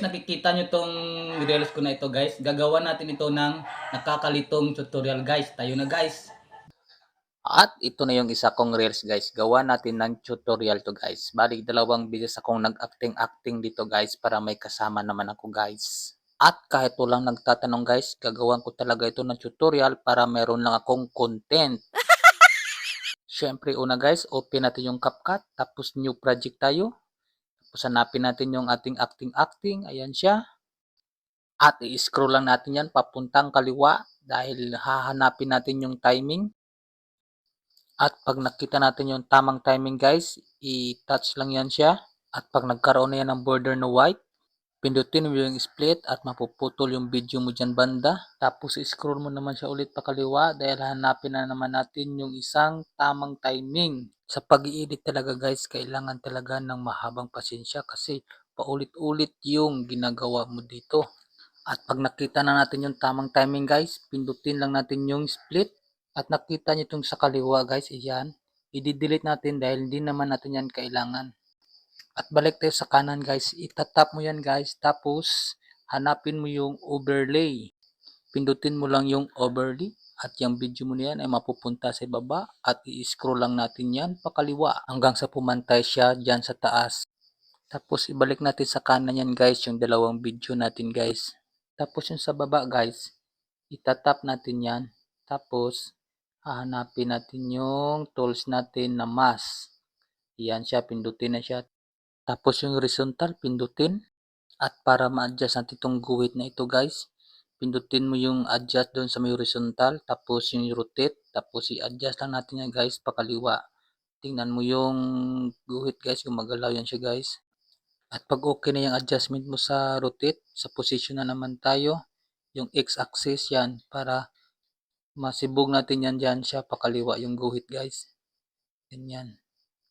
Nakikita nyo tong reels ko na ito guys, gagawa natin ito ng nakakalitong tutorial guys. Tayo na guys. At ito na yung isa kong reels guys, gawa natin ng tutorial to guys. Bali dalawang beses akong nag-acting dito guys para may kasama naman ako guys. At kahit walang nagtatanong guys, gagawan ko talaga ito ng tutorial para meron lang akong content. Siyempre una guys, open natin yung CapCut, tapos new project tayo. Tapos hanapin natin yung ating acting, ayan siya. At i-scroll lang natin yan papuntang kaliwa dahil hahanapin natin yung timing. At pag nakita natin yung tamang timing guys, i-touch lang yan siya. At pag nagkaroon na yan ng border na white, pindutin mo yung split at mapuputol yung video mo dyan banda. Tapos i-scroll mo naman siya ulit pa kaliwa dahil hanapin na naman natin yung isang tamang timing. Sa pag-i-edit talaga guys, kailangan talaga ng mahabang pasensya kasi paulit-ulit yung ginagawa mo dito. At pag nakita na natin yung tamang timing guys, pindutin lang natin yung split. At nakita nyo itong sa kaliwa guys, iyan. I-delete natin dahil hindi naman natin yan kailangan. At balik tayo sa kanan guys, itatap mo yan guys. Tapos hanapin mo yung overlay. Pindutin mo lang yung overlay. At yung video mo na yan ay mapupunta sa baba. At i-scroll lang natin yan pakaliwa hanggang sa pumantay siya dyan sa taas. Tapos ibalik natin sa kanan yan guys, yung dalawang video natin guys. Tapos yung sa baba guys, itatap natin yan. Tapos hahanapin natin yung tools natin na mask. Yan siya, pindutin na siya. Tapos yung horizontal, pindutin. At para ma-adjust natin itong guhit na ito guys, pindutin mo yung adjust doon sa may horizontal. Tapos yung rotate. Tapos i-adjust lang natin yan guys, pakaliwa. Tingnan mo yung guhit guys, gumagalaw yan siya guys. At pag okay na yung adjustment mo sa rotate, sa position na naman tayo, yung x-axis yan, para masibog natin yan dyan siya, pakaliwa yung guhit guys. Ganyan.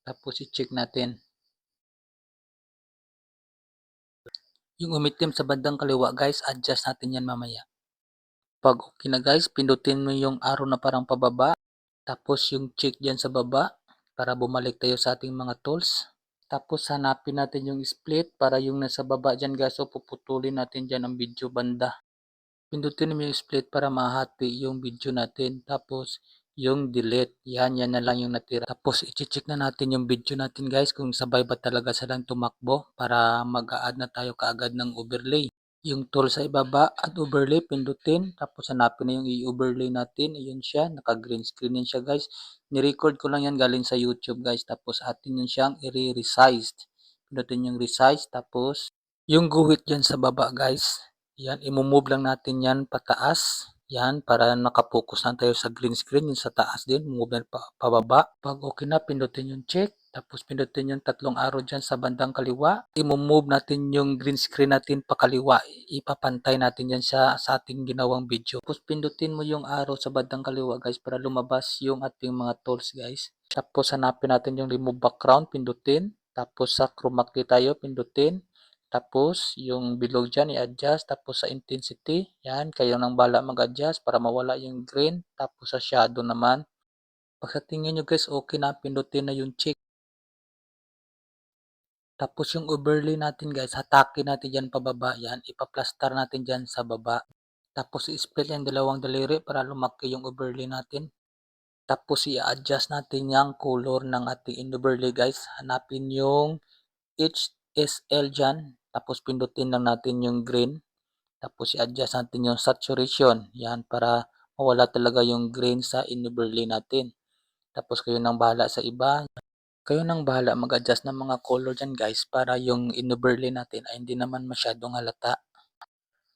Tapos i-check natin. Yung umitim sa bandang kaliwa guys, adjust natin yan mamaya. Pag okay na guys, pindutin mo yung arrow na parang pababa. Tapos yung check dyan sa baba, para bumalik tayo sa ating mga tools. Tapos hanapin natin yung split para yung nasa baba dyan guys, so puputulin natin dyan ang video banda. Pindutin mo yung split para mahati yung video natin. Tapos yung delete, yan na lang yung natira. Tapos i-check na natin yung video natin guys kung sabay ba talaga silang tumakbo para mag-a-add na tayo kaagad ng overlay. Yung tool sa ibaba at overlay, pindutin. Tapos hanapin na yung i-overlay natin. Ayun siya, naka-green screen yan siya guys. Ni-record ko lang yan galing sa YouTube guys. Tapos atin yun siyang i-resize. Pindutin yung resize. Tapos yung guhit dyan sa baba guys. Yan, i-move lang natin yan pataas. Yan, para nakapokus na tayo sa green screen. Yung sa taas din, move na pababa. Pag okay na, pindutin yung check. Tapos pindutin yung tatlong arrow dyan sa bandang kaliwa. I-move natin yung green screen natin pakaliwa. Ipapantay natin yan sa ating ginawang video. Tapos pindutin mo yung arrow sa bandang kaliwa guys para lumabas yung ating mga tools guys. Tapos hanapin natin yung remove background, pindutin. Tapos sa chroma key tayo, pindutin. Tapos yung bilog dyan i-adjust. Tapos sa intensity, yan, kayo nang bala mag-adjust para mawala yung green. Tapos sa shadow naman. Pag sa tingin nyo guys, okay na, pindutin na yung check. Tapos yung overlay natin guys, hatakin natin dyan pababa, yan, ipaplastar natin dyan sa baba. Tapos i-split yung dalawang daliri para lumaki yung overlay natin. Tapos i-adjust natin yung color ng ating overlay guys. Hanapin yung HSL dyan. Tapos pindutin lang natin yung green. Tapos i-adjust natin yung saturation. Yan, para mawala talaga yung green sa overlay natin. Tapos kayo nang bahala sa iba. Kayo nang bahala mag-adjust ng mga color dyan guys para yung in-overlay natin ay hindi naman masyadong halata.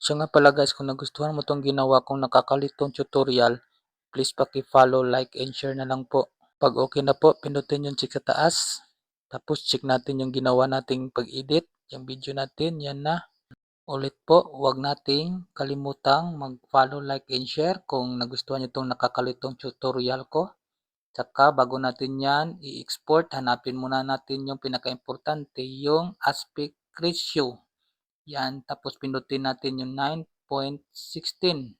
So nga pala guys, kung nagustuhan mo itong ginawa kong nakakalitong tutorial, please paki-follow, like, and share na lang po. Pag okay na po, pindutin yung check sa taas. Tapos check natin yung ginawa nating pag-edit, yung video natin, yan na. Ulit po, huwag nating kalimutang mag-follow, like, and share kung nagustuhan nyo itong nakakalitong tutorial ko. Tsaka bago natin yan i-export, hanapin muna natin yung pinaka-importante, yung aspect ratio. Yan, tapos pindutin natin yung 9.16.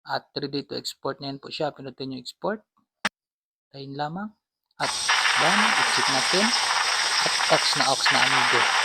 At ready to export na yan po siya. Pindutin yung export. Tayin lamang. At done, i-check natin. At ox na amigo.